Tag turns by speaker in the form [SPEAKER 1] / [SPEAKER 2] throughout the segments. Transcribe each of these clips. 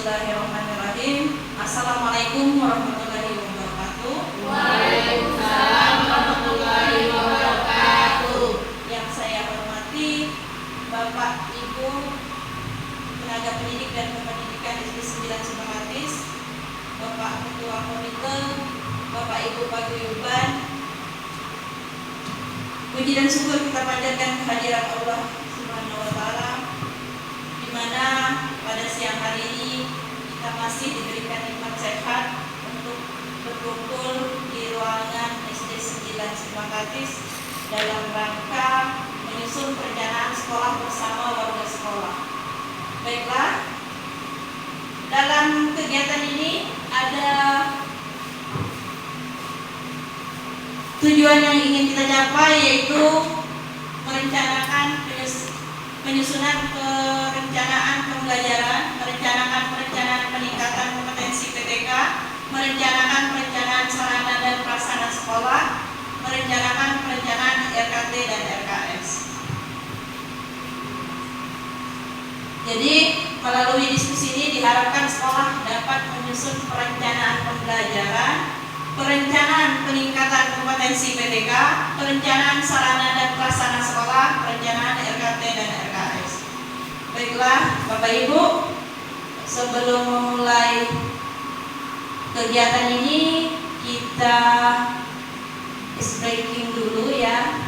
[SPEAKER 1] Bismillahirrahmanirrahim. Assalamualaikum warahmatullahi wabarakatuh.
[SPEAKER 2] Waalaikumsalam warahmatullahi wabarakatuh.
[SPEAKER 1] Yang saya hormati Bapak Ibu tenaga pendidik dan kependidikan SD 9 Cimangatis, Bapak Ketua Komite, Bapak Ibu Paguyuban. Puji dan syukur kita panjatkan kehadiran Allah Subhanahu wa taala, di mana pada siang hari ini kita masih diberikan nikmat sehat untuk berkumpul di ruangan SD 9 Cimangatis dalam rangka menyusun perencanaan sekolah bersama warga sekolah. Baiklah, dalam kegiatan ini ada tujuan yang ingin kita capai, yaitu merencanakan penyusunan perencanaan pembelajaran, merencanakan perencanaan peningkatan kompetensi PTK, merencanakan perencanaan sarana dan prasarana sekolah, merencanakan perencanaan RKT dan RKS. Jadi melalui diskusi ini diharapkan sekolah dapat menyusun perencanaan pembelajaran, perencanaan peningkatan kompetensi PTK, perencanaan sarana dan prasarana sekolah, perencanaan RKT dan RKS. Baiklah Bapak Ibu, sebelum memulai kegiatan ini kita ice breaking dulu ya.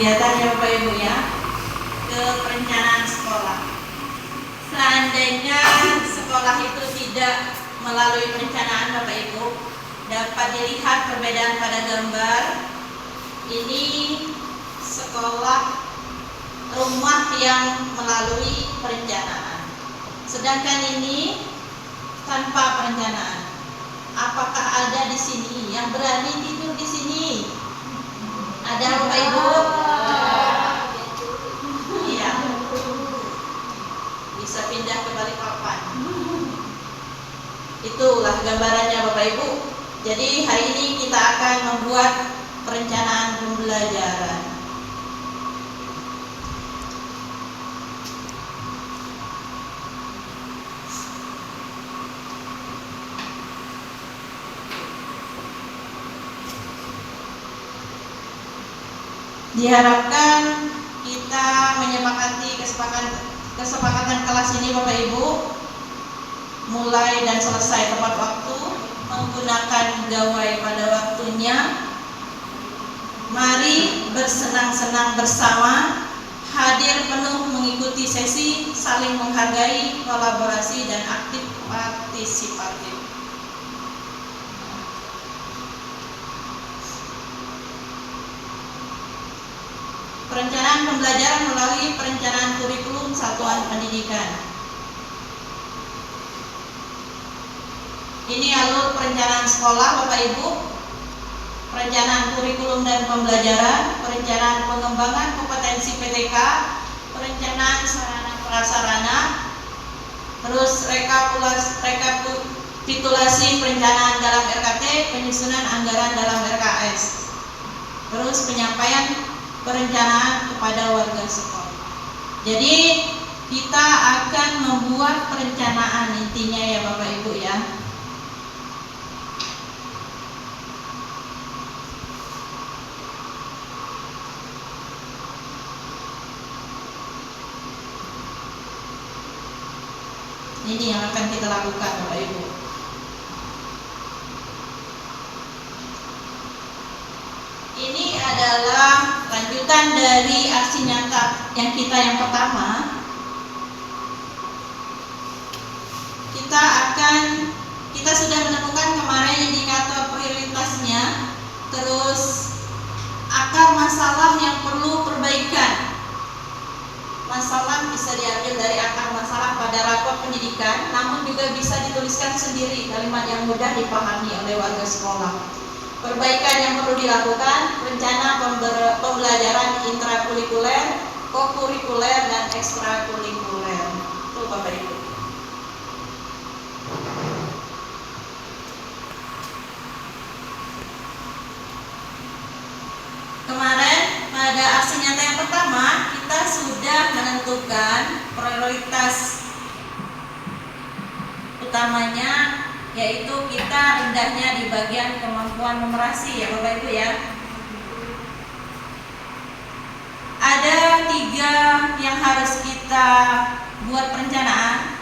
[SPEAKER 1] kegiatannya Bapak Ibu ya, ke perencanaan sekolah. Seandainya sekolah itu tidak melalui perencanaan Bapak Ibu, dapat dilihat perbedaan pada gambar. Ini sekolah rumah yang melalui perencanaan. Sedangkan ini tanpa perencanaan. Apakah ada di sini yang berani tidur di sini? Ada Bapak Ibu? Iya. Bisa pindah ke Balikpapan. Itulah gambarannya Bapak Ibu. Jadi hari ini kita akan membuat perencanaan pembelajaran. Diharapkan kita menyepakati kesepakatan kelas ini Bapak Ibu, mulai dan selesai tepat waktu, menggunakan gawai pada waktunya. Mari bersenang-senang bersama, hadir penuh mengikuti sesi, saling menghargai, kolaborasi dan aktif partisipatif. Perencanaan pembelajaran melalui perencanaan kurikulum satuan pendidikan. Ini alur perencanaan sekolah Bapak Ibu. Perencanaan kurikulum dan pembelajaran, perencanaan pengembangan kompetensi PTK, perencanaan sarana prasarana, terus rekapitulasi perencanaan dalam RKT, penyusunan anggaran dalam RKS, terus penyampaian perencanaan kepada warga sekolah. Jadi kita akan membuat perencanaan intinya ya Bapak Ibu ya. Ini yang akan kita lakukan Bapak Ibu. Ini adalah lanjutan dari aksi nyata yang pertama. Kita sudah menemukan kemarin indikator prioritasnya, terus akar masalah yang perlu perbaikan. Masalah bisa diambil dari akar masalah pada rapor pendidikan, namun juga bisa dituliskan sendiri kalimat yang mudah dipahami oleh warga sekolah. Perbaikan yang perlu dilakukan, rencana pembelajaran intrakurikuler, kokurikuler, dan ekstrakurikuler. Itu Bapak Ibu. Kemarin pada aksi nyata yang pertama, kita sudah menentukan prioritas utamanya, yaitu kita rendahnya di bagian kemampuan numerasi ya Bapak Ibu ya. Ada 3 yang harus kita buat perencanaan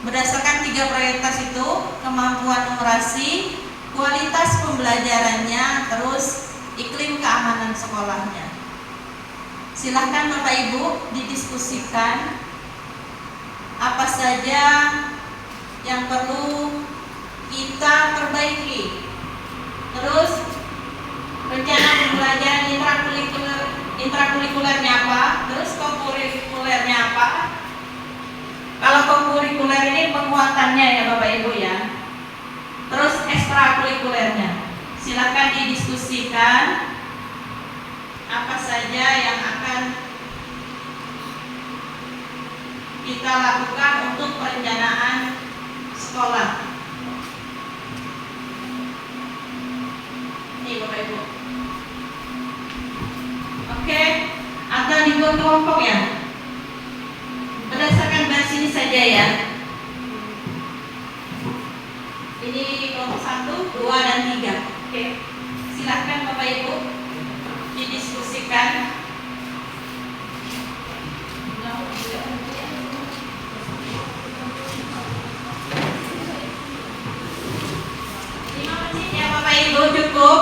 [SPEAKER 1] berdasarkan 3 prioritas itu: kemampuan numerasi, kualitas pembelajarannya, terus iklim keamanan sekolahnya. Silahkan Bapak Ibu didiskusikan apa saja yang perlu kita perbaiki. Terus rencana pembelajaran intrakurikulernya apa, terus kokurikulernya apa. Kalau kokurikuler ini penguatannya ya Bapak Ibu ya. Terus ekstrakurikulernya, silakan didiskusikan apa saja yang akan kita lakukan untuk perencanaan sekolah. Ini Bapak Ibu. Oke, atau dibuat kelompok ya. Berdasarkan baris ini saja ya. Ini kelompok 1, 2, dan 3. Oke, silahkan Bapak Ibu didiskusikan. Bapak Ibu cukup.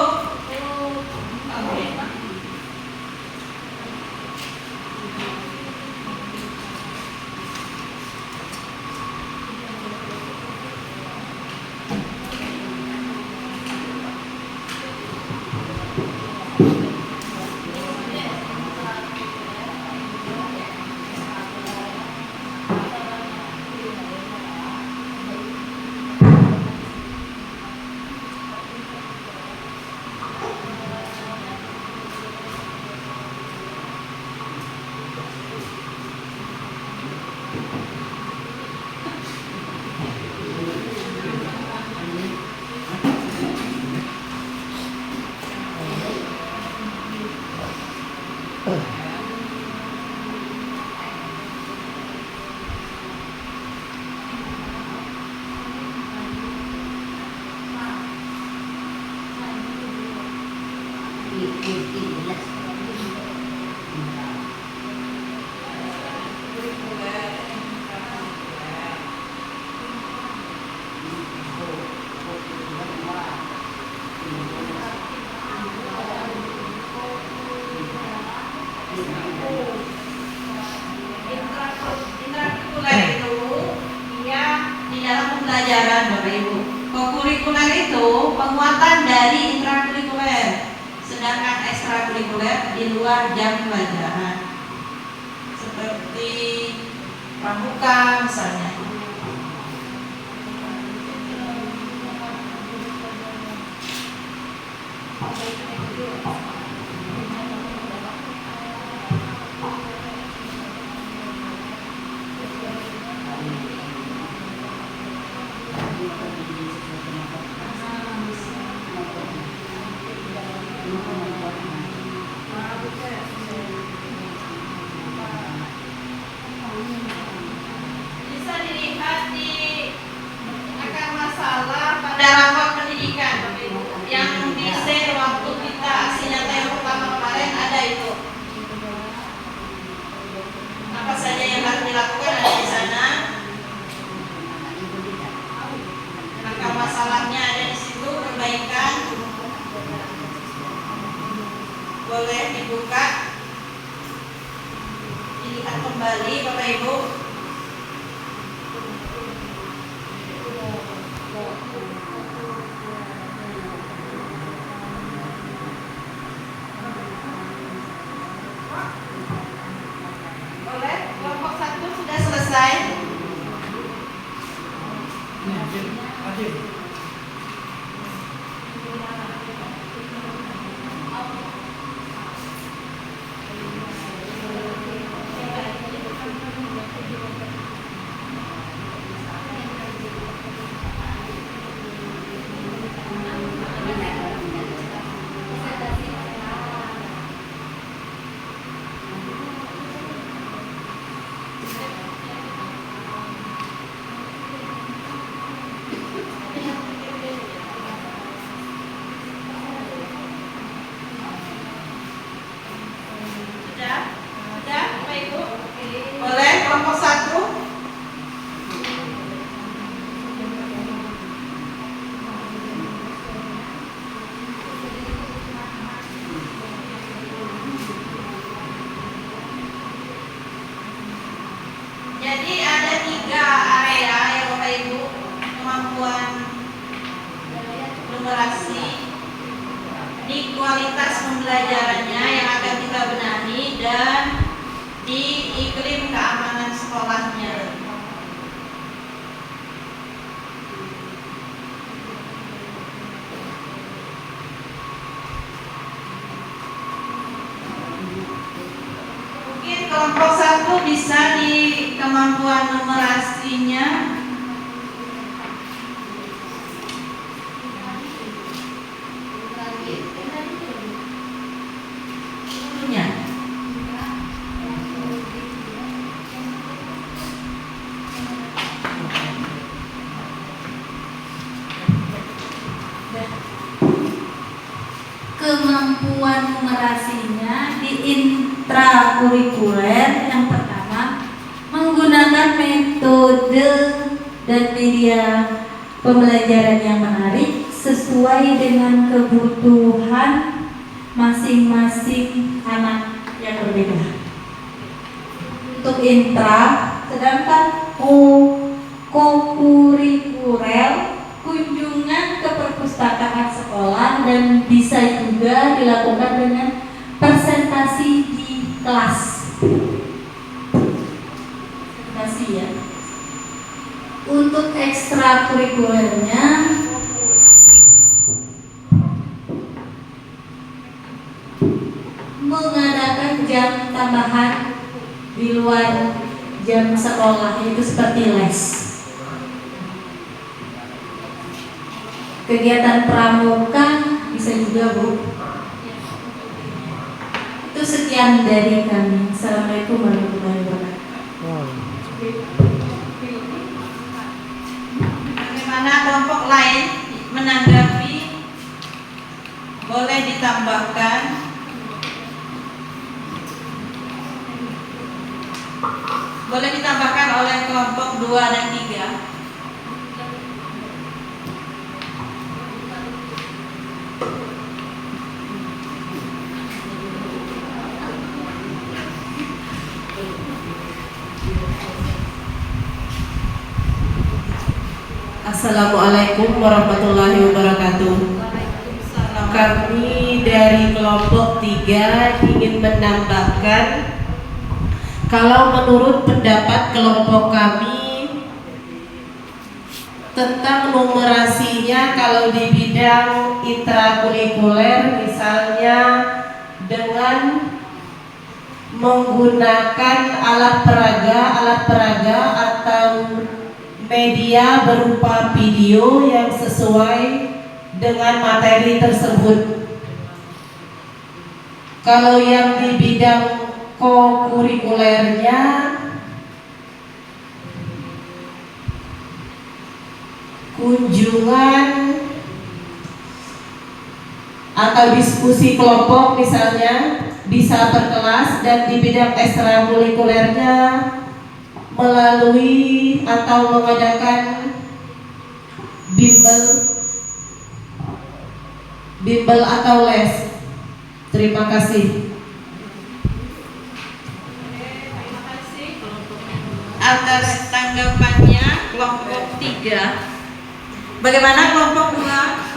[SPEAKER 1] Intrakurikuler itu dia di dalam pembelajaran Bapak Ibu. Kokurikuler itu penguatan dari intrakurikuler, sedangkan ekstrakurikuler di luar jam pelajaran, seperti pramuka misalnya. Bisa dilihat di akar masalah pada rapor pendidikan Bapak Ibu. Yang di share waktu kita aksi nyata yang pertama kemarin ada itu. Apa saja yang harus dilakukan ada di sana. Akar masalahnya ada di situ, perbaikan. Boleh dibuka, dilihat kembali Bapak Ibu. Boleh, kelompok 1 sudah selesai. Sudah Bapak Ibu? Boleh kelompok 1. Jadi ada 3 area ya Bapak Ibu, kemampuan numerasi di kualitas pembelajarannya yang akan kita benahi dan di iklim keamanan sekolahnya. Mungkin kelompok 1 bisa di kemampuan numerasinya.
[SPEAKER 3] Kemampuan numerasinya di intrakurikuler yang pertama menggunakan metode dan media pembelajaran yang menarik sesuai dengan kebutuhan masing-masing anak yang berbeda. Untuk intra, sedangkan kokurikuler kunjungan ke perpustakaan sekolah dan bisa juga dilakukan dengan presentasi di kelas. Presentasi ya. Untuk ekstrakurikulernya mengadakan jam tambahan di luar jam sekolah, itu seperti les. Kegiatan pramuka bisa juga Bu. Itu Itu sekian dari kami. Assalamualaikum warahmatullahi wabarakatuh.
[SPEAKER 1] Bagaimana kelompok lain menanggapi? Boleh ditambahkan. Boleh ditambahkan oleh kelompok 2 dan 3.
[SPEAKER 2] Assalamualaikum warahmatullahi wabarakatuh. Kami dari kelompok 3 ingin menambahkan, kalau menurut pendapat kelompok kami tentang numerasinya, kalau di bidang intrakurikuler misalnya dengan menggunakan alat peraga atau media berupa video yang sesuai dengan materi tersebut. Kalau yang di bidang kokurikulernya kunjungan atau diskusi kelompok misalnya bisa per kelas, dan di bidang ekstrakurikulernya melalui atau mengadakan bimbel atau les. Terima kasih.
[SPEAKER 1] Terima kasih atas tanggapannya kelompok 3. Bagaimana kelompok 2?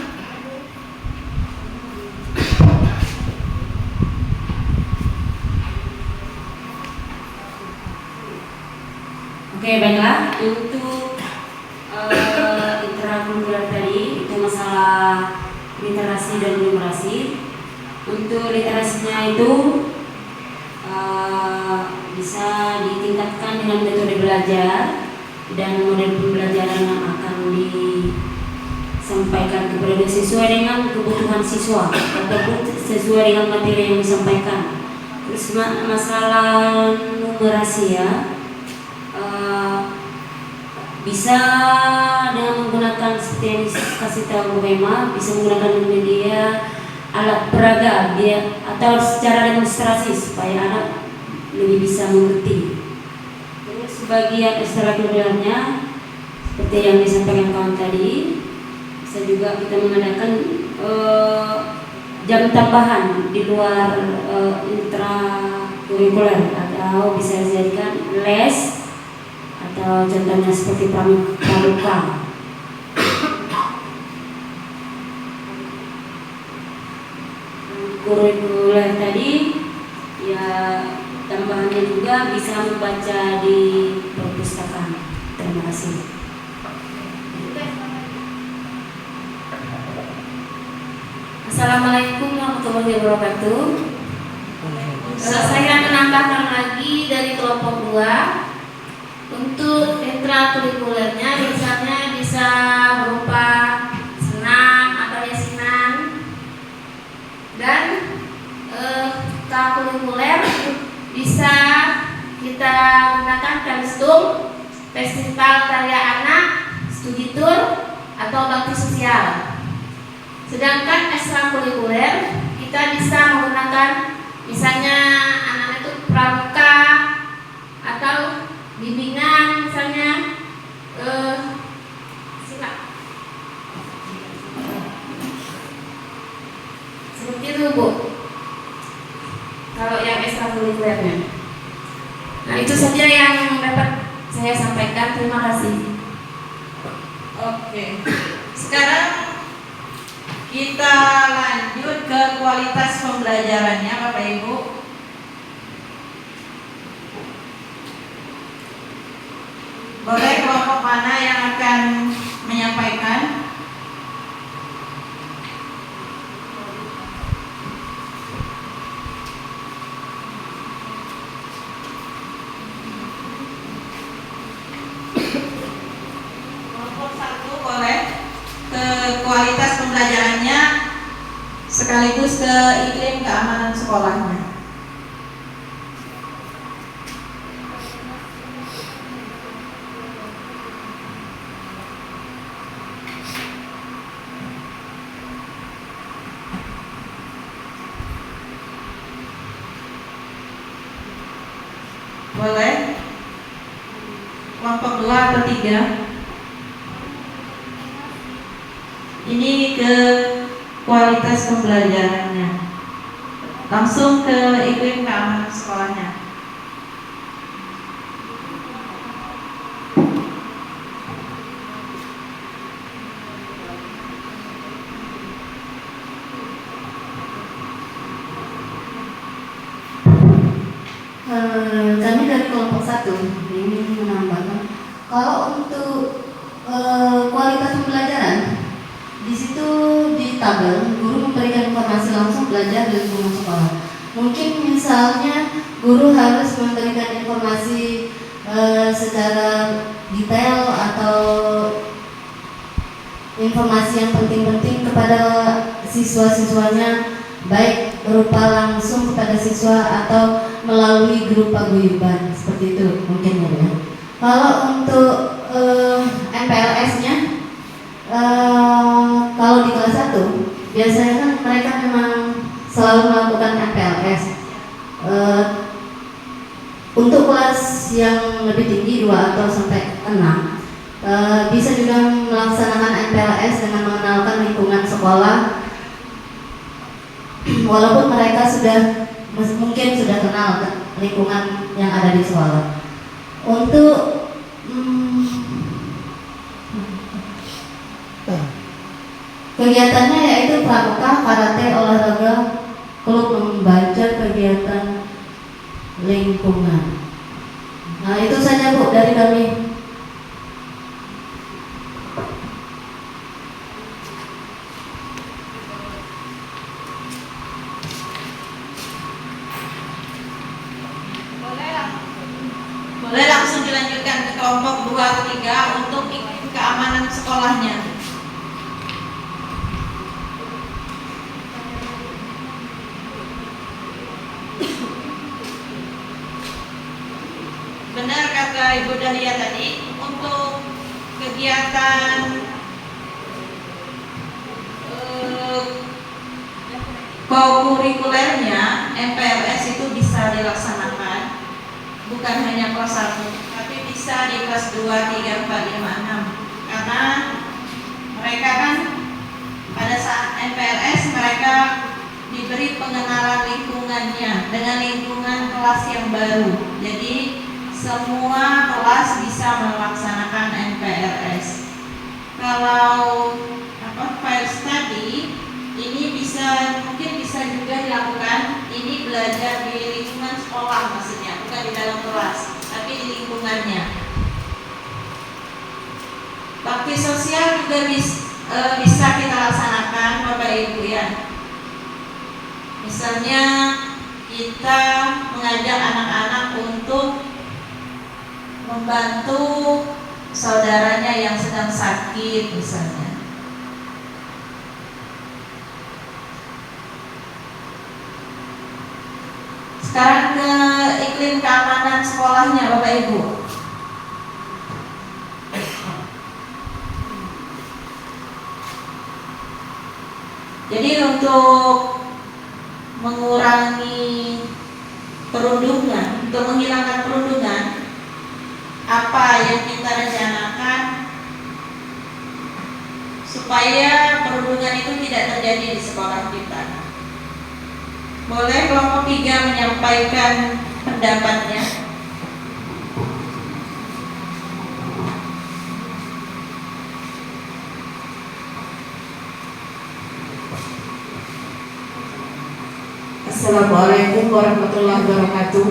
[SPEAKER 4] Oke, baiklah. Untuk intrakurikuler tadi itu masalah literasi dan numerasi. Untuk literasinya itu bisa ditingkatkan dengan metode belajar dan model pembelajaran yang akan disampaikan kepada sesuai dengan kebutuhan siswa ataupun sesuai dengan materi yang disampaikan. Terus masalah numerasi ya, bisa dengan menggunakan seperti yang kasih tahu Bu Emma, bisa menggunakan media alat peraga dia atau secara demonstrasi supaya anak lebih bisa mengerti. Terus bagian ekstrakurikulernya seperti yang disampaikan kawan tadi, bisa juga kita mengadakan jam tambahan di luar intrakurikuler, atau bisa dijadikan les atau contohnya seperti pramuka. Kurikuler tadi ya, tambahannya juga bisa membaca di perpustakaan. Terima kasih.
[SPEAKER 5] Assalamualaikum warahmatullahi wabarakatuh. Saya menambahkan lagi dari kelompok 2. Untuk intrakurikulernya misalnya bisa berupa senam atau yasinan, dan ekstrakurikuler bisa kita gunakan kemstum, festival karya anak, studi tour, atau bakti sosial. Sedangkan ekstrakurikuler kita bisa menggunakan misalnya anak-anak itu pramuka atau bimbingan misalnya silat. Seperti itu Bu, kalau yang ekstrakurikulernya. Nah, itu saja yang dapat saya sampaikan. Terima kasih.
[SPEAKER 1] Oke. Sekarang kita lanjut ke kualitas pembelajarannya Bapak Ibu. Boleh kelompok mana yang akan menyampaikan? Kelompok 1 boleh, ke kualitas pembelajarannya sekaligus ke iklim keamanan sekolahnya. Boleh? Kelompok 2 atau 3? Ini ke kualitas pembelajarannya. Langsung ke iklim keamanan sekolahnya.
[SPEAKER 3] Kami dari kelompok 1 ini menambahkan kalau untuk kualitas pembelajaran di situ di tabel guru memberikan informasi langsung belajar di lingkungan sekolah. Mungkin misalnya guru harus memberikan informasi secara detail atau informasi yang penting-penting kepada siswa-siswanya, baik berupa langsung kepada siswa atau melalui grup paguyuban, seperti itu mungkin ya. Kalau untuk MPLS-nya, kalau di kelas 1 biasanya kan mereka memang selalu melakukan MPLS. Untuk kelas yang lebih tinggi 2 atau sampai 6 bisa juga melaksanakan MPLS dengan mengenalkan lingkungan sekolah, walaupun mereka mungkin sudah kenal lingkungan yang ada di sekolah. Untuk kegiatannya yaitu pramuka, karate, olahraga, klub membaca, kegiatan lingkungan. Nah, itu saja Bu dari kami.
[SPEAKER 1] Boleh langsung dilanjutkan ke kelompok 2 atau 3 untuk iklim keamanan sekolahnya. Benar kata Ibu Dahlia tadi, untuk kegiatan kokurikulernya MPLS itu bisa dilaksanakan bukan hanya kelas 1, tapi bisa di kelas 2, 3, 4, 5, 6. Karena mereka kan pada saat MPLS mereka diberi pengenalan lingkungannya dengan lingkungan kelas yang baru. Jadi semua kelas bisa melaksanakan MPLS. Kalau file study ini mungkin bisa juga dilakukan. Ini belajar di lingkungan sekolah maksudnya, bukan di dalam kelas, tapi di lingkungannya. Bakti sosial juga bisa kita laksanakan Bapak Ibu ya. Misalnya kita mengajak anak-anak untuk membantu saudaranya yang sedang sakit misalnya. Sekarang ke iklim keamanan sekolahnya Bapak Ibu. Jadi untuk mengurangi perundungan, untuk menghilangkan perundungan, apa yang kita rencanakan supaya perundungan itu tidak terjadi di sekolah kita? Boleh kelompok 3 menyampaikan pendapatnya.
[SPEAKER 2] Assalamualaikum warahmatullahi wabarakatuh.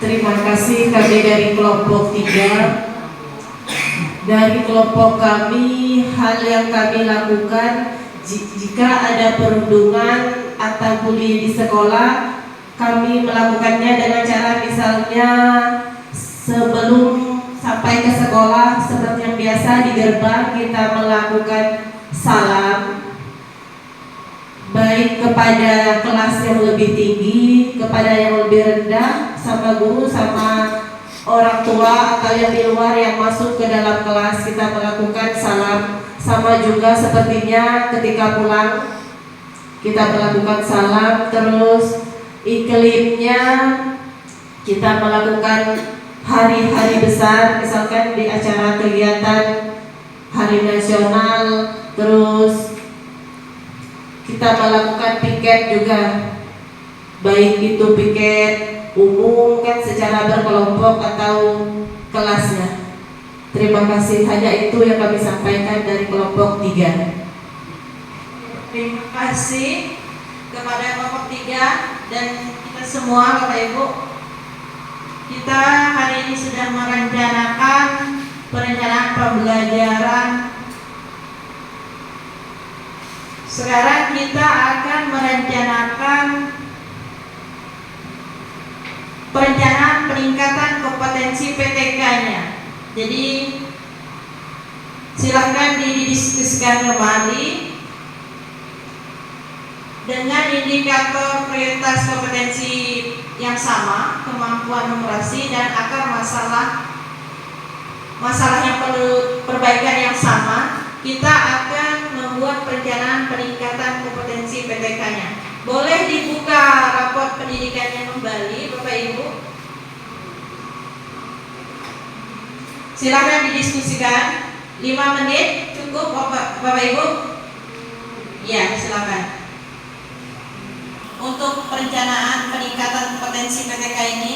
[SPEAKER 2] Terima kasih kami dari kelompok 3. Dari kelompok kami, hal yang kami lakukan jika ada perundungan atau bully di sekolah, kami melakukannya dengan cara misalnya sebelum sampai ke sekolah seperti yang biasa di gerbang kita melakukan salam, baik kepada kelas yang lebih tinggi, kepada yang lebih rendah, sama guru, sama orang tua atau yang di luar yang masuk ke dalam kelas, kita melakukan salam. Sama juga sepertinya ketika pulang kita melakukan salam. Terus iklimnya kita melakukan hari-hari besar, misalkan di acara kegiatan hari nasional. Terus kita melakukan piket juga, baik itu piket umum kan secara berkelompok atau kelasnya. Terima kasih, hanya itu yang kami sampaikan dari kelompok 3.
[SPEAKER 1] Terima kasih kepada kelompok 3 dan kita semua Bapak Ibu. Kita hari ini sudah merencanakan perencanaan pembelajaran. Sekarang kita akan merencanakan perencanaan peningkatan kompetensi PTK-nya. Jadi silakan didiskusikan kembali dengan indikator prioritas kompetensi yang sama, kemampuan numerasi dan akar masalah yang perlu perbaikan yang sama. Kita akan membuat perencanaan peningkatan kompetensi PTK-nya. Boleh dibuka raport pendidikannya kembali, Bapak Ibu. Silakan didiskusikan. 5 menit cukup, Bapak Ibu? Ya, silakan. Untuk perencanaan peningkatan kompetensi PTK ini,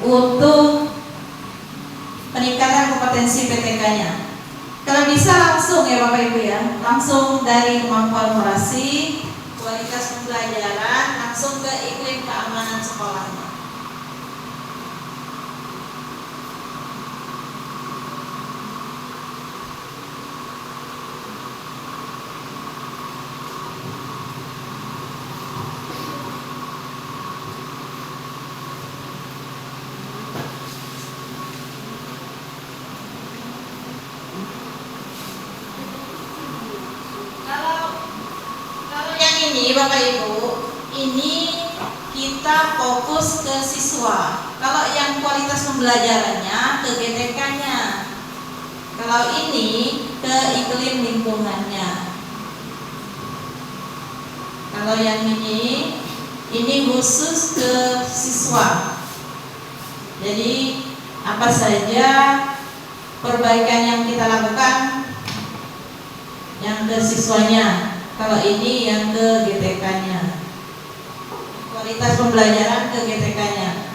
[SPEAKER 1] untuk peningkatan kompetensi PTK-nya. Kalau bisa langsung ya Bapak Ibu ya, langsung dari kemampuan numerasi, kualitas pembelajaran, langsung ke iklim keamanan sekolahnya. Ini Bapak Ibu, ini kita fokus ke siswa. Kalau yang kualitas pembelajarannya ke GTK-nya. Kalau ini ke iklim lingkungannya. Kalau yang ini khusus ke siswa. Jadi apa saja perbaikan yang kita lakukan yang ke siswanya. Kalau ini yang ke GTK-nya, kualitas pembelajaran ke GTK-nya.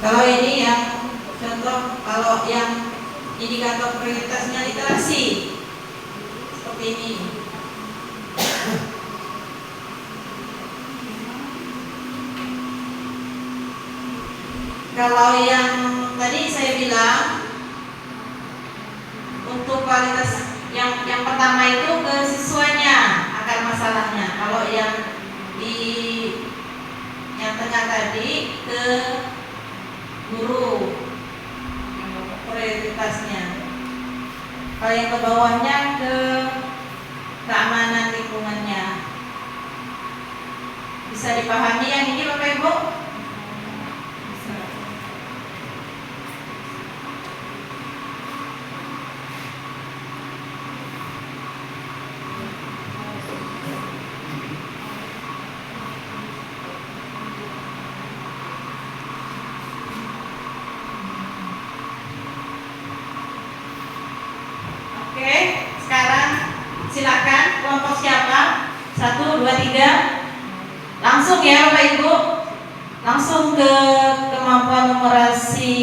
[SPEAKER 1] Kalau ini yang contoh, kalau yang indikator prioritasnya literasi seperti ini. Kalau yang tadi saya bilang untuk kualitas yang pertama itu ke siswanya akar masalahnya. Kalau yang tadi ke guru prioritasnya. Kalau yang ke bawahnya ke keamanan lingkungannya. Bisa dipahami yang ini Bapak Ibu? Oke, sekarang silakan kelompok siapa? 1, 2, 3. Langsung ya Bapak Ibu. Langsung ke kemampuan numerasi.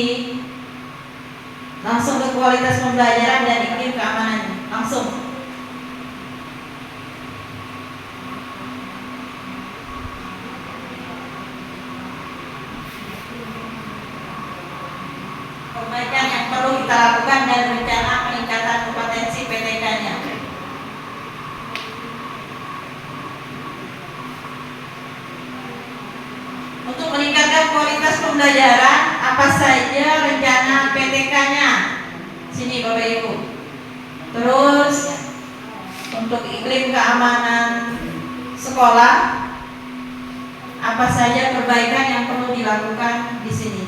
[SPEAKER 1] Langsung ke kualitas pembelajaran dan iklim keamanan. Langsung. Perbaikan yang perlu kita lakukan dan rencana peningkatan kompetensi PTK-nya. Untuk meningkatkan kualitas pembelajaran, apa saja rencana PTK-nya? Sini Bapak Ibu. Terus untuk iklim keamanan sekolah, apa saja perbaikan yang perlu dilakukan di sini?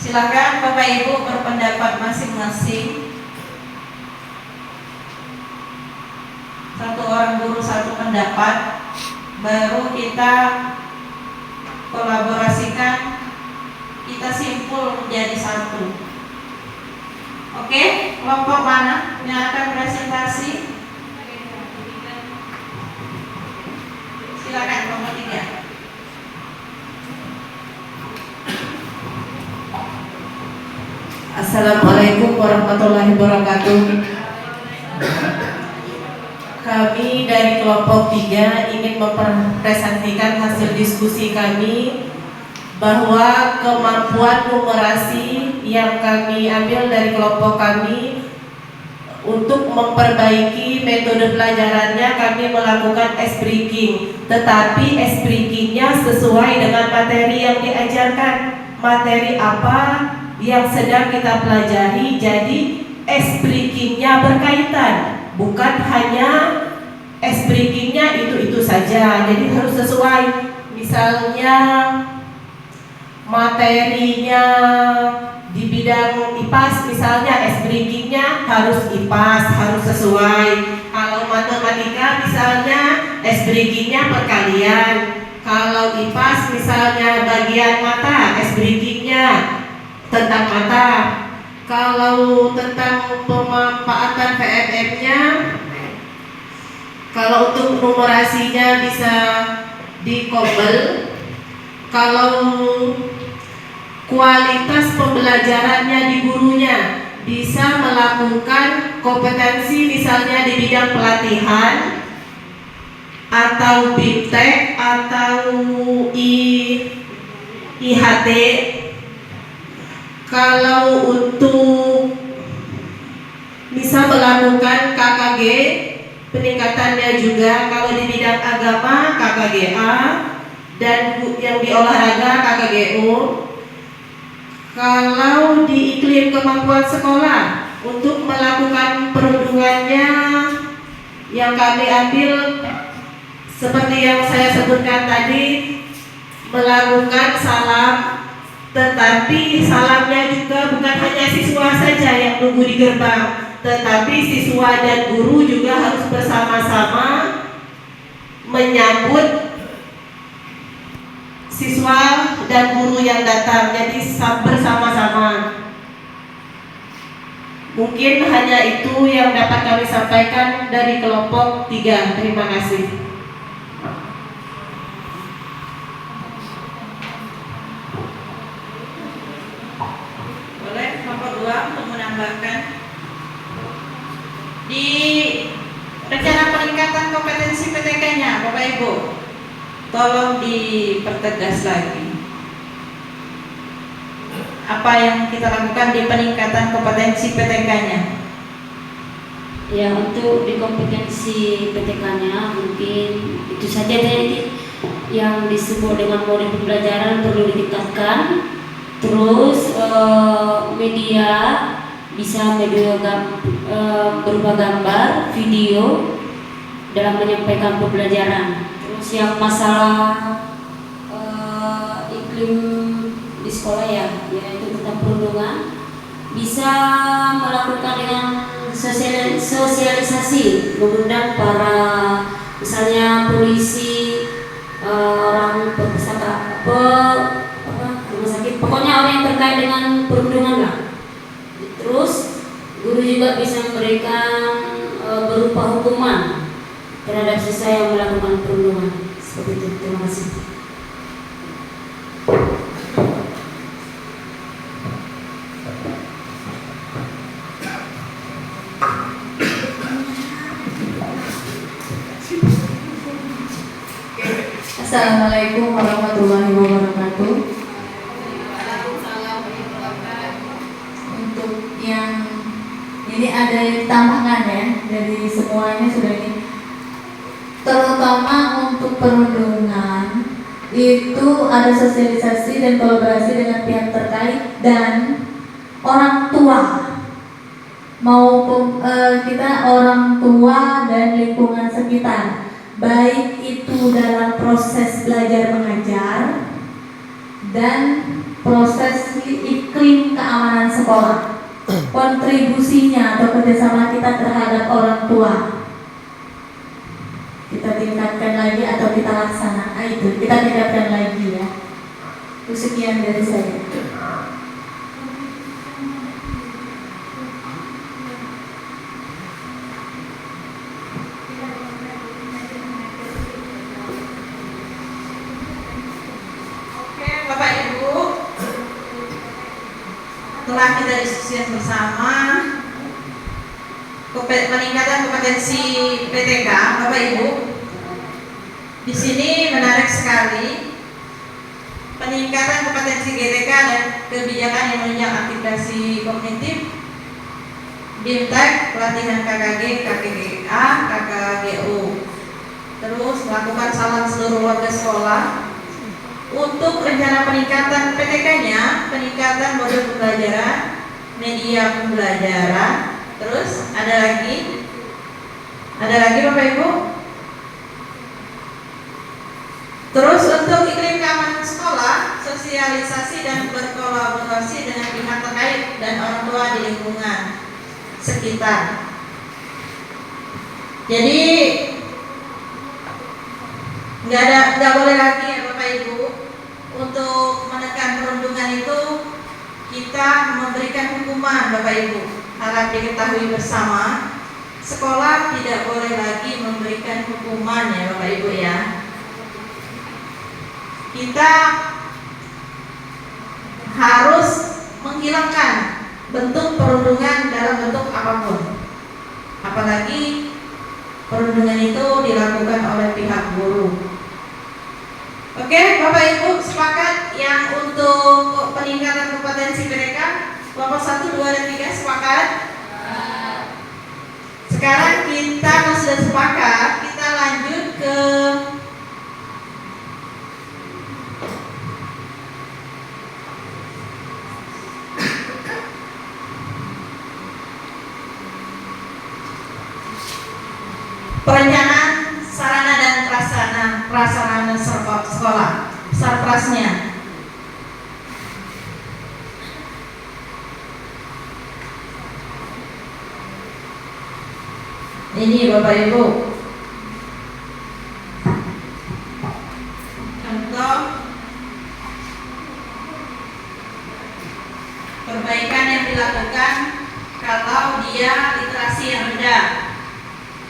[SPEAKER 1] Silakan Bapak Ibu berpendapat masing-masing. Satu orang guru satu pendapat, baru kita kolaborasikan, kita simpul menjadi satu. Oke, kelompok mana yang akan presentasi? Silakan kelompok 3.
[SPEAKER 2] Assalamualaikum warahmatullahi wabarakatuh. Kami dari kelompok 3 ingin mempresentasikan hasil diskusi kami bahwa kemampuan numerasi yang kami ambil dari kelompok kami untuk memperbaiki metode pelajarannya, kami melakukan ice breaking. Tetapi ice breakingnya sesuai dengan materi yang diajarkan. Materi apa yang sedang kita pelajari, jadi ice breakingnya berkaitan, bukan hanya ice breakingnya itu saja, jadi harus sesuai. Misalnya materinya di bidang IPAS, misalnya ice breakingnya harus IPAS, harus sesuai. Kalau matematika misalnya ice breakingnya perkalian. Kalau IPAS misalnya bagian mata, ice breakingnya tentang mata. Kalau tentang pemanfaatan VMM-nya, kalau untuk numerasinya bisa dikombel. Kalau kualitas pembelajarannya di gurunya bisa melakukan kompetensi misalnya di bidang pelatihan atau BIMTEK atau IHT. Kalau untuk bisa melakukan KKG, peningkatannya juga kalau di bidang agama KKGA dan yang di olahraga KKGO. Kalau di iklim kemampuan sekolah, untuk melakukan perundungannya yang kami ambil seperti yang saya sebutkan tadi, melakukan salam. Tetapi salamnya juga bukan hanya siswa saja yang tunggu di gerbang, tetapi siswa dan guru juga harus bersama-sama menyambut siswa dan guru yang datang, jadi bersama-sama. Mungkin hanya itu yang dapat kami sampaikan dari kelompok 3. Terima kasih.
[SPEAKER 1] Untuk menambahkan di rencana peningkatan kompetensi PTK-nya, Bapak Ibu, tolong dipertegas lagi. Apa yang kita lakukan di peningkatan kompetensi PTK-nya?
[SPEAKER 4] Ya, untuk di kompetensi PTK-nya mungkin itu saja tadi yang disebut dengan model pembelajaran perlu ditingkatkan. Terus media bisa berupa gambar, video dalam menyampaikan pembelajaran. Terus yang masalah iklim di sekolah ya, yaitu tentang perundungan, bisa melakukan dengan sosialisasi, mengundang para misalnya polisi, orang perpustakaan, rumah sakit, pokoknya orang yang terkait dengan perundungan lah. Terus guru juga bisa memberikan berupa hukuman terhadap siswa yang melakukan perundungan. Seperti itu. Terima kasih.
[SPEAKER 6] Assalamualaikum warahmatullahi wabarakatuh. Untuk yang ini ada tambahan ya dari semuanya sudah ini. Terutama untuk perundungan itu ada sosialisasi dan kolaborasi dengan pihak terkait dan orang tua maupun kita orang tua dan lingkungan sekitar, baik itu dalam proses belajar mengajar dan proses iklim keamanan sekolah. Kontribusinya atau kerjasama kita terhadap orang tua kita tingkatkan lagi atau kita laksanakan, itu kita tingkatkan lagi ya. Itu sekian dari saya.
[SPEAKER 1] Bapak Ibu, telah kita diskusikan bersama peningkatan kompetensi PTK. Bapak Ibu, di sini menarik sekali peningkatan kompetensi GTK dan kebijakan yang menunjang aktivasi kognitif, BIMTEK, pelatihan KKG, KKGA, KKGU. Terus melakukan salam seluruh warga sekolah. Untuk rencana peningkatan PTK-nya, peningkatan modul pembelajaran, media pembelajaran, terus ada lagi Bapak Ibu. Terus untuk iklim keamanan sekolah, sosialisasi dan berkolaborasi dengan pihak terkait dan orang tua di lingkungan sekitar. Jadi nggak boleh lagi ya Bapak Ibu, untuk menekan perundungan itu kita memberikan hukuman. Bapak Ibu, harap diketahui bersama, sekolah tidak boleh lagi memberikan hukuman ya Bapak Ibu ya. Kita harus menghilangkan bentuk perundungan dalam bentuk apapun, apalagi perundungan itu dilakukan oleh pihak guru. Oke, Bapak Ibu sepakat yang untuk peningkatan kompetensi mereka kelompok 1, 2, dan 3 sepakat? Sekarang kita sudah sepakat, kita lanjut ke perencanaan sarana dan prasarana sekolah, sarprasnya. Ini Bapak Ibu, contoh perbaikan yang dilakukan kalau dia literasi yang rendah.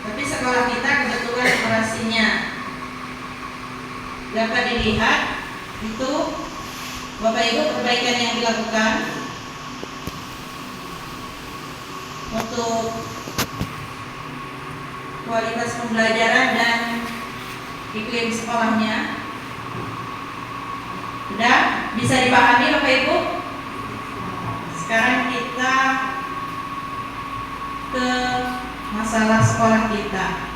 [SPEAKER 1] Tapi sekolah kita kebetulan literasinya dapat dilihat. Itu Bapak Ibu perbaikan yang dilakukan untuk kualitas pembelajaran dan iklim sekolahnya. Bisa dipahami Bapak Ibu? Sekarang kita ke masalah sekolah kita.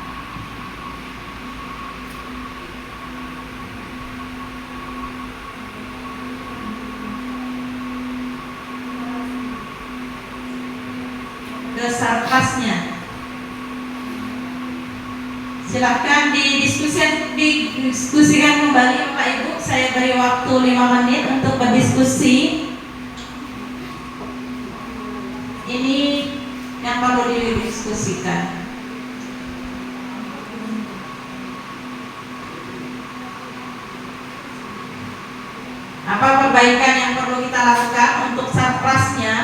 [SPEAKER 1] Ke sarkasnya. Silahkan didiskusikan kembali Bapak Ibu. Saya beri waktu 5 menit untuk berdiskusi. Ini yang perlu didiskusikan. Apa perbaikan yang perlu kita lakukan untuk sarprasnya?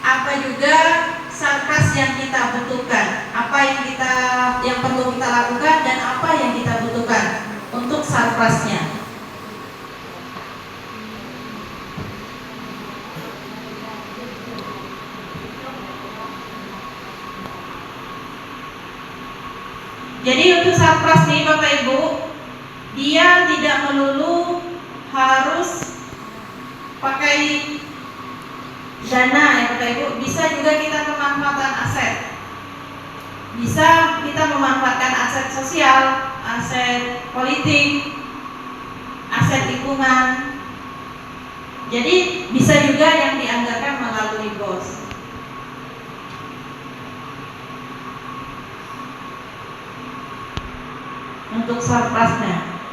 [SPEAKER 1] Apa juga sarkas yang kita butuhkan? Apa yang perlu kita lakukan dan apa yang kita butuhkan untuk sarprasnya? Jadi untuk sarpras nih Bapak Ibu, dia tidak melulu harus pakai dana ya Bapak Ibu. Bisa juga kita memanfaatkan aset. Bisa kita memanfaatkan aset sosial, aset politik, aset lingkungan. Jadi bisa juga yang dianggarkan melalui BOS. Untuk sarprasnya.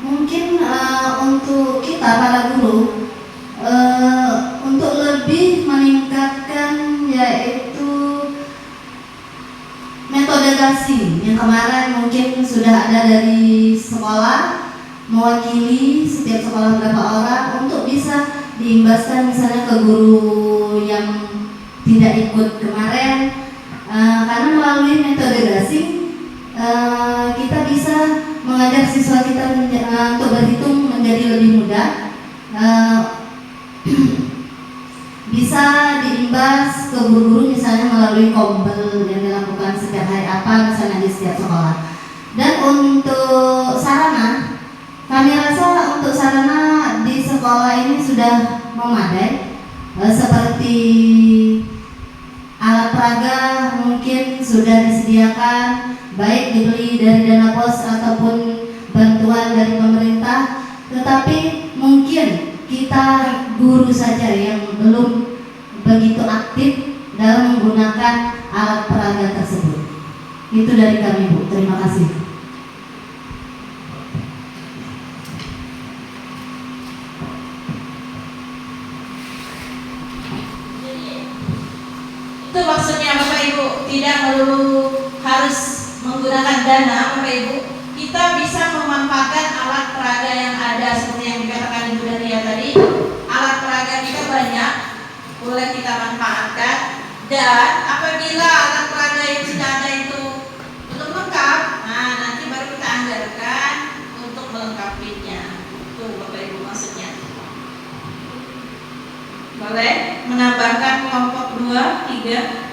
[SPEAKER 3] Mungkin untuk kita para guru untuk lebih meningkatkan yaitu metode gasing yang kemarin mungkin sudah ada dari sekolah mewakili setiap sekolah berapa orang untuk bisa diimbaskan misalnya ke guru yang tidak ikut kemarin, karena melalui metode gasing kita bisa mengajar siswa kita untuk berhitung menjadi lebih mudah, bisa diimbas ke guru-guru misalnya melalui kombel yang dilakukan setiap hari apa misalnya di setiap sekolah. Dan untuk sarana, kami rasa untuk sarana di sekolah ini sudah memadai, seperti alat peraga mungkin sudah disediakan, baik dibeli dari dana BOS ataupun bantuan dari pemerintah. Tetapi mungkin kita guru saja yang belum begitu aktif dalam menggunakan alat peraga tersebut. Itu dari kami Bu, terima kasih.
[SPEAKER 1] Itu maksudnya Bapak Ibu, tidak melulu harus menggunakan dana Bapak Ibu. Kita bisa memanfaatkan alat peraga yang ada seperti yang dikatakan Ibu Dania tadi. Alat peraga kita banyak, boleh kita manfaatkan. Dan apabila alat peraga yang sudah ada itu belum lengkap, nah nanti baru kita anggarkan untuk melengkapinya. Itu Bapak Ibu maksudnya. Boleh menambahkan kelompok 2, 3.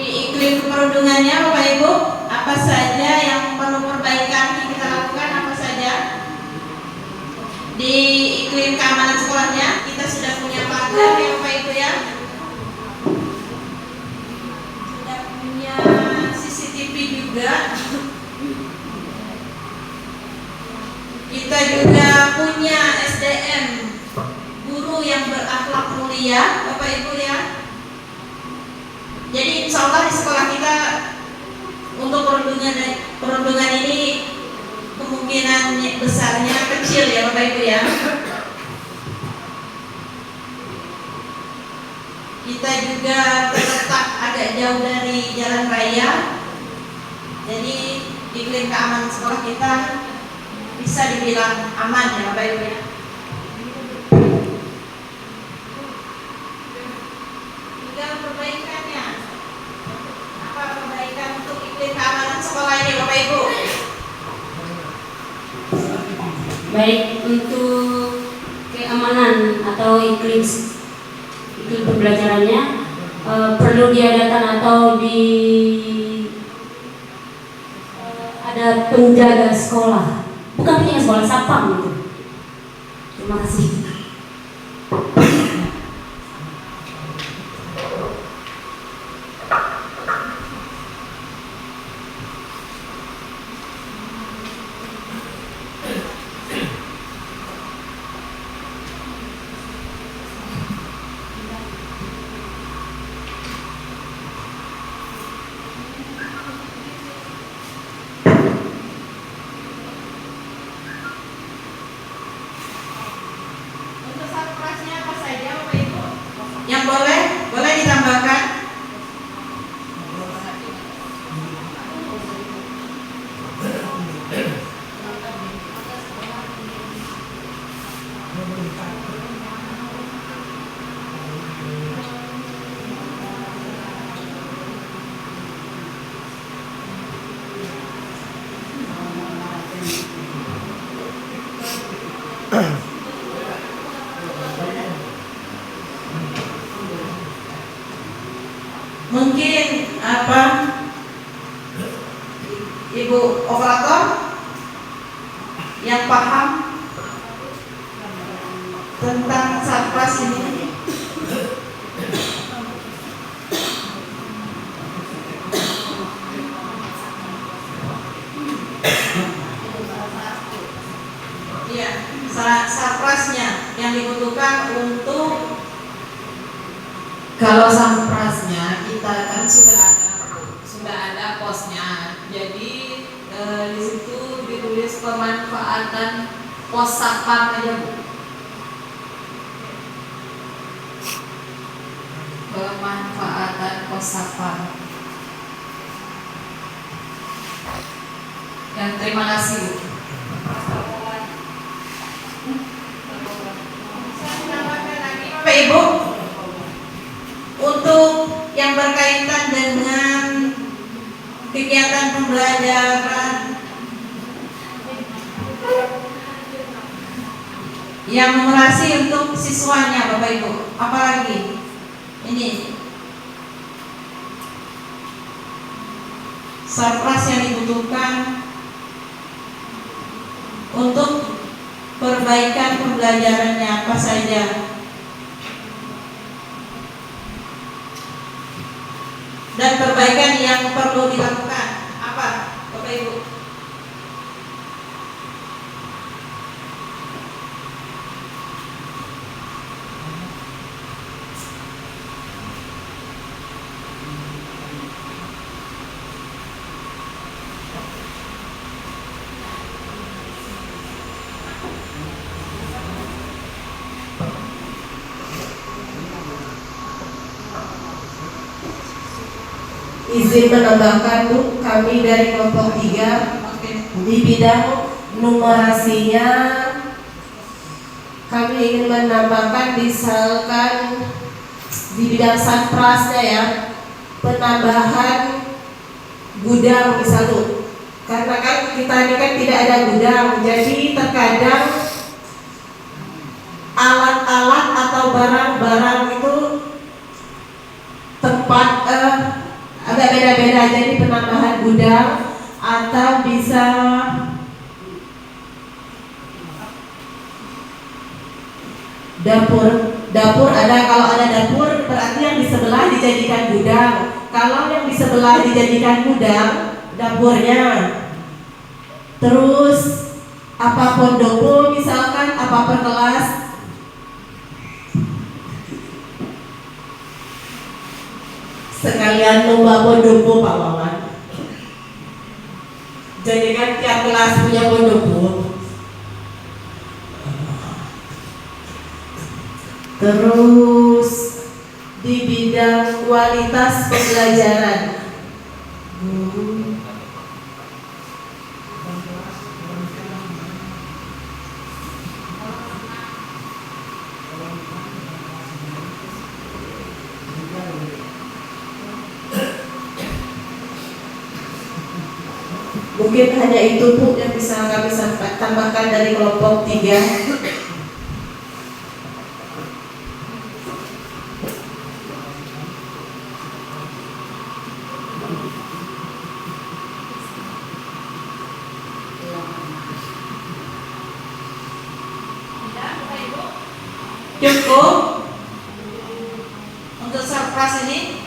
[SPEAKER 1] Iklim perundungannya Bapak Ibu, apa saja yang perlu perbaikan yang kita lakukan, apa saja? Di iklim keamanan sekolahnya kita sudah punya pagar ya Bapak Ibu ya, sudah punya CCTV juga, kita juga punya SDM guru yang berakhlak mulia Bapak Ibu ya. Jadi insya Allah di sekolah kita untuk perundungan ini kemungkinan besarnya kecil ya Bapak Ibu ya. Kita juga terletak agak jauh dari jalan raya, jadi iklim keamanan sekolah kita bisa dibilang aman ya Bapak Ibu ya. Tinggal perbaikannya. Apa perbaikan untuk iklim keamanan sekolah ini Bapak Ibu?
[SPEAKER 4] Baik, untuk atau iklim pembelajarannya perlu diadakan atau ada penjaga sekolah, bukan penjaga sekolah, satpam gitu. Terima kasih.
[SPEAKER 1] Untuk satprasnya apa saja Bapak Ibu? Yang boleh ditambahkan? Mungkin apa Ibu operator yang paham tentang satpras ini? Iya, satprasnya yang dibutuhkan untuk.
[SPEAKER 7] Kalau satprasnya kita kan sudah ada posnya. Jadi di situ ditulis pemanfaatan pos satpam aja Bu. Pemanfaatan pos satpam. Dan terima kasih Bu.
[SPEAKER 1] Bapak Ibu, untuk yang berkaitan dengan kegiatan pembelajaran yang memerasi untuk siswanya Bapak Ibu, apalagi ini satpras yang dibutuhkan untuk perbaikan pembelajarannya apa saja? Dan perbaikan yang perlu dilakukan apa Bapak Ibu?
[SPEAKER 2] Izin menambahkan Bu, kami dari kelompok 3 di bidang numerasinya kami ingin menambahkan misalkan di bidang satprasnya ya, penambahan gudang misalnya, karena kan kita ini kan tidak ada gudang, jadi terkadang alat-alat atau barang-barang itu tempat agak beda-beda, jadi penambahan gudang atau bisa dapur ada, kalau ada dapur berarti yang di sebelah dijadikan gudang, kalau yang di sebelah dijadikan gudang dapurnya. Terus apa pendopo misalkan, apa per kelas, sekalian lomba pendopo Pak Wawan, jadi kan tiap kelas punya pendopo. Terus di bidang kualitas pembelajaran, mungkin hanya itu Bu yang bisa kami tambahkan dari kelompok 3.
[SPEAKER 1] Cukup untuk surprise ini?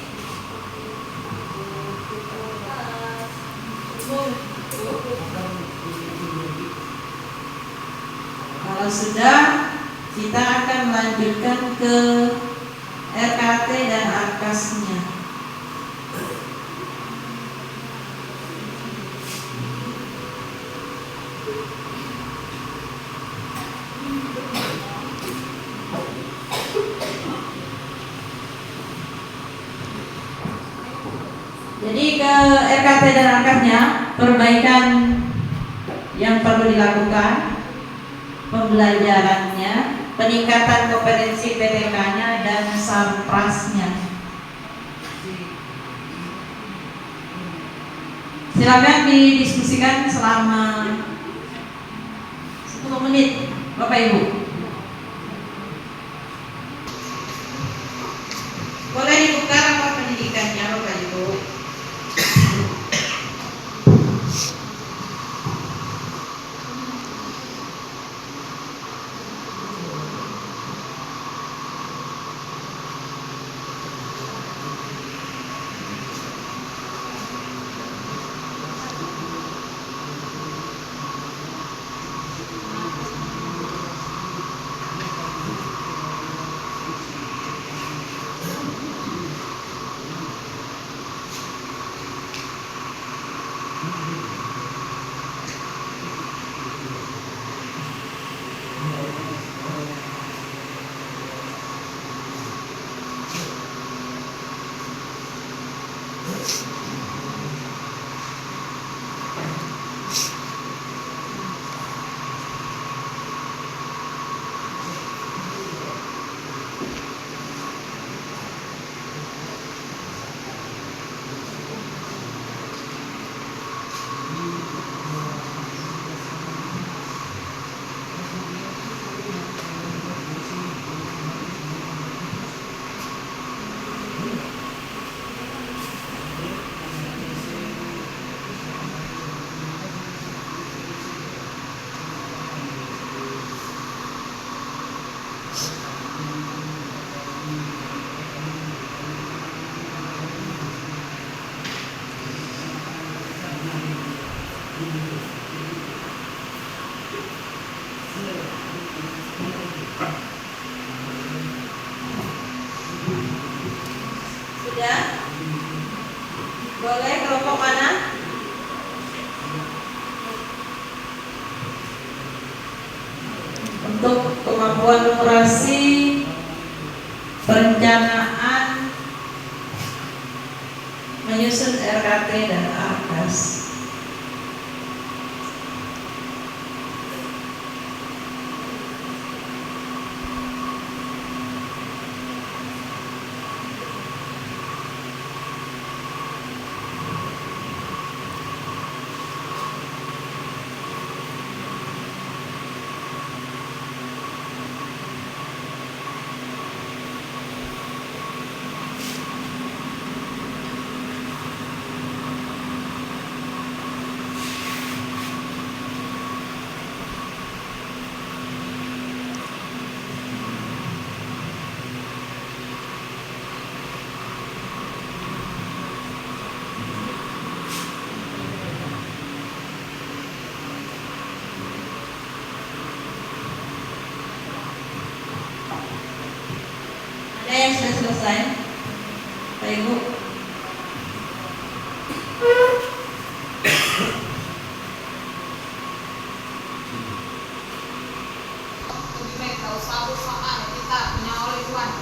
[SPEAKER 1] Kalau sudah, kita akan melanjutkan ke RKT dan arkasnya. Jadi ke RKT dan arkasnya, perbaikan yang perlu dilakukan, pembelajarannya, peningkatan kompetensi PTK-nya, dan sarprasnya. Silakan didiskusikan selama 10 menit, Bapak Ibu. Boleh dibuka rapat pendidikannya, Bapak Ibu. Sudah? Boleh kelompok mana? Untuk kemampuan numerasi, perencanaan, menyusun RKT dan arkas. Ada yang sudah selesai, Pak Ibu?
[SPEAKER 7] Lebih baik kalau satu soal kita punya all-in-one.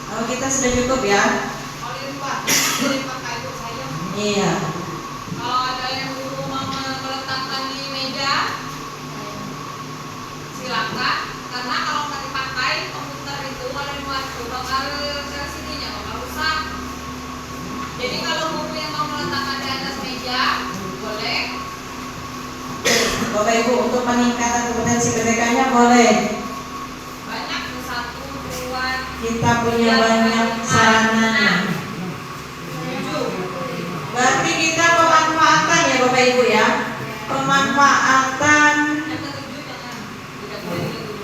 [SPEAKER 1] Oh, kita sudah cukup ya?
[SPEAKER 7] All-in-one. Jadi pakai itu saya.
[SPEAKER 1] Iya.
[SPEAKER 7] Kalau ada yang guru mau meletakkan di meja, silakan. Karena kalau nggak dipakai komputer itu all-in-one itu bakal sininya bakal rusak. Jadi kalau guru yang mau meletakkan di atas meja, boleh.
[SPEAKER 1] Bapak Ibu, untuk peningkatan kompetensi PTK-nya boleh.
[SPEAKER 7] Banyak tuh 1, 2,
[SPEAKER 1] Kita punya banyak sarananya.
[SPEAKER 7] 7.
[SPEAKER 1] Berarti kita pemanfaatan ya Bapak Ibu ya. Pemanfaatan
[SPEAKER 7] Yang ke-7 jangan. Tidak boleh ke-7.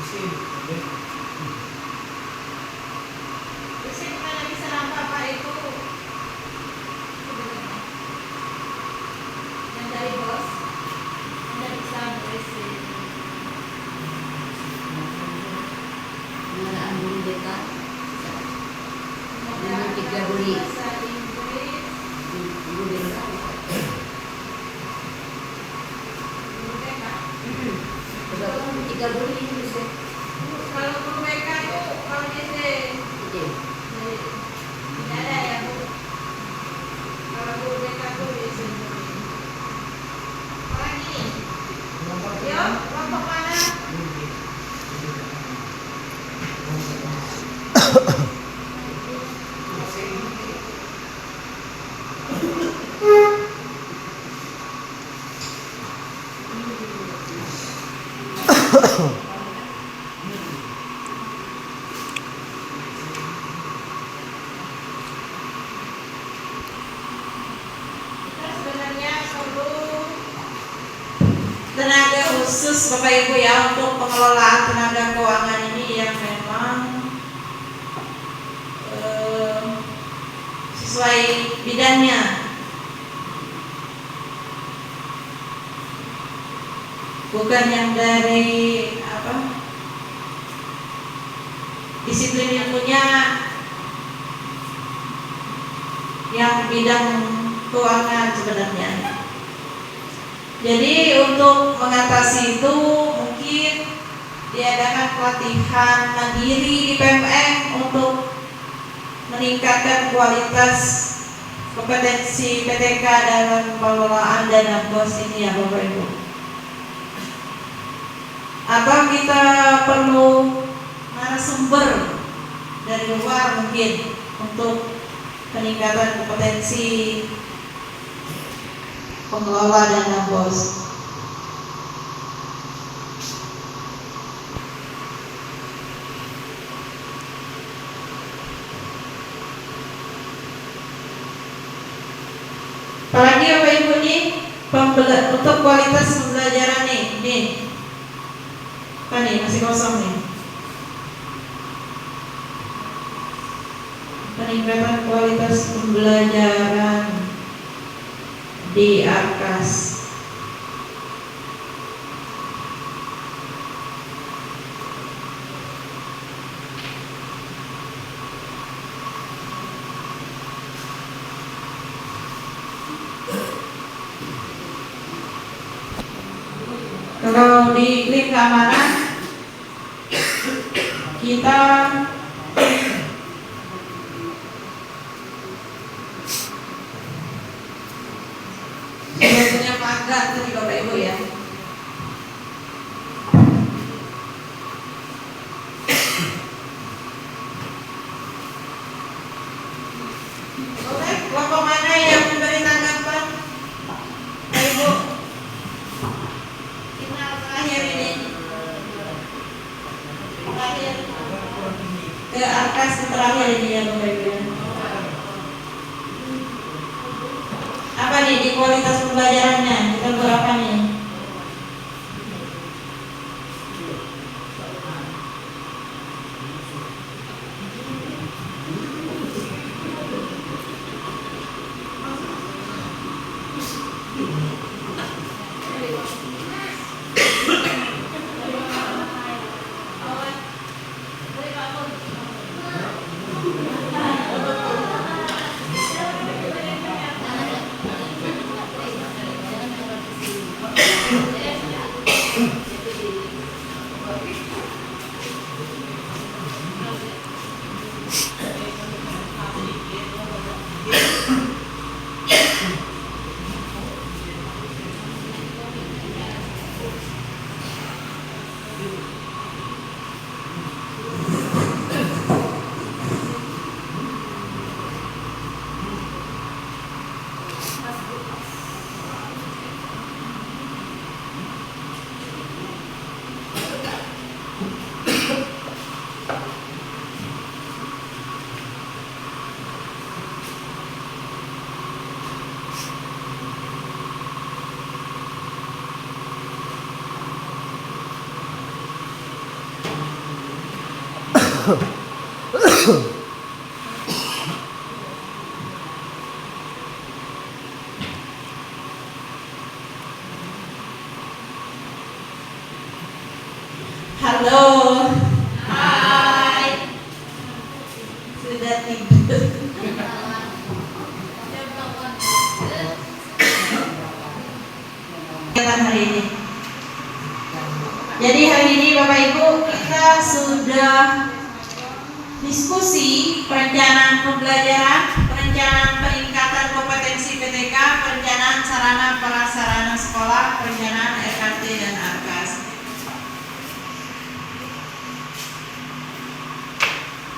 [SPEAKER 1] Bersih mana bisa nampak Pak itu yang dari bos, yang dari besar bersih.
[SPEAKER 3] Pengelolaan guru BK dengan 3 buli
[SPEAKER 1] Bahasa Inggris,
[SPEAKER 3] guru BK.
[SPEAKER 1] guru BK.
[SPEAKER 3] 3 buli itu bisa.
[SPEAKER 1] Kalau guru BK itu kalau di sini tidak ada ya Bu. Kalau guru BK tuh di sini. Orang ini. Yo, kelompok mana? Kita sebenarnya perlu tenaga khusus Bapak Ibu ya untuk pengelolaan tenaga keuangan ini yang memang sesuai bidangnya. Bukan yang dari disiplin ilmunya yang bidang keuangan sebenarnya. Jadi untuk mengatasi itu mungkin diadakan pelatihan mandiri di PMM untuk meningkatkan kualitas kompetensi PTK dalam pengelolaan dana BOS ini ya Bapak Ibu. Atau kita perlu narasumber dari luar mungkin untuk peningkatan kompetensi pengelola dana BOS. Apalagi Bapak Ibu nih untuk kualitas pembelajaran nih. Apa nih masih kosong nih. Peningkatan kualitas pembelajaran di Arkas. Kalau di iklim keamanan kita sudah punya pagar tadi Bapak Ibu ya. Oke, kelompok mana yang memberi tanggapan? Bapak Ibu. Final terakhir ini. Terakhir. Ke Arkas terakhir ini ya Bapak Ibu. Apa nih di kualitas pembelajarannya? Kita berapa nih? Halo. Hai. Sudah tidur. Kegiatan hari ini. Jadi hari ini Bapak Ibu kita sudah diskusi perencanaan pembelajaran, perencanaan peningkatan kompetensi PTK, perencanaan sarana prasarana sekolah, perencanaan RKT dan ARKAS.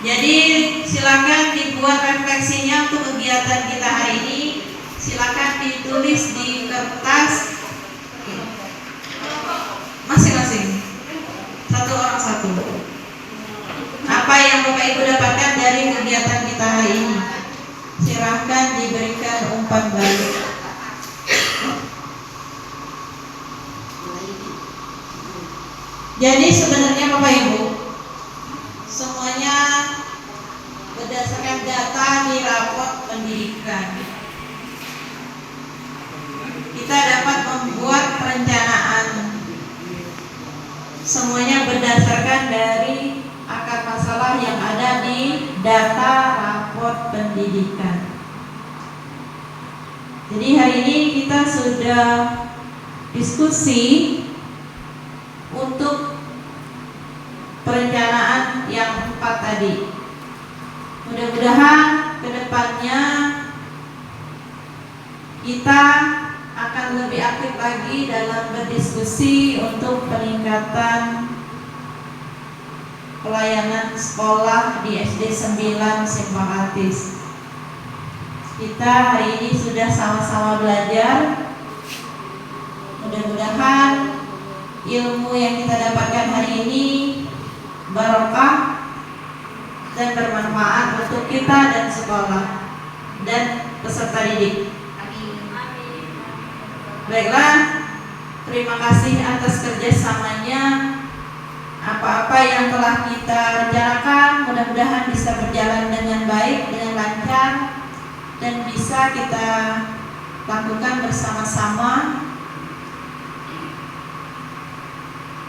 [SPEAKER 1] Jadi silakan dibuat refleksinya untuk kegiatan kita hari ini. Silakan ditulis di kertas masing-masing, satu orang satu. Apa yang Bapak Ibu dapatkan dari kegiatan kita hari ini? Silahkan diberikan umpan balik. Jadi sebenarnya Bapak Ibu, semuanya berdasarkan data di raport pendidikan. Kita dapat membuat perencanaan. Semuanya berdasarkan dari akar masalah yang ada di data raport pendidikan. Jadi hari ini kita sudah diskusi untuk perencanaan yang 4 tadi. Mudah-mudahan kedepannya kita akan lebih aktif lagi dalam berdiskusi untuk peningkatan pelayanan sekolah di SD 9 Simpang Atis. Kita hari ini sudah sama-sama belajar. Mudah-mudahan ilmu yang kita dapatkan hari ini barokah dan bermanfaat untuk kita dan sekolah dan peserta didik. Baiklah, terima kasih atas kerjasamanya. Apa-apa yang telah kita rencanakan mudah-mudahan bisa berjalan dengan baik, dengan lancar, dan bisa kita lakukan bersama-sama.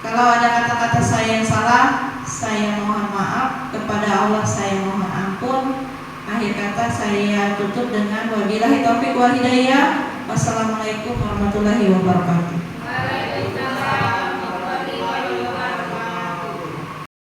[SPEAKER 1] Kalau ada kata-kata saya yang salah, saya mohon maaf. Kepada Allah saya mohon ampun. Akhir kata saya tutup dengan wabillahi taufiq wal hidayah. Wassalamualaikum warahmatullahi wabarakatuh.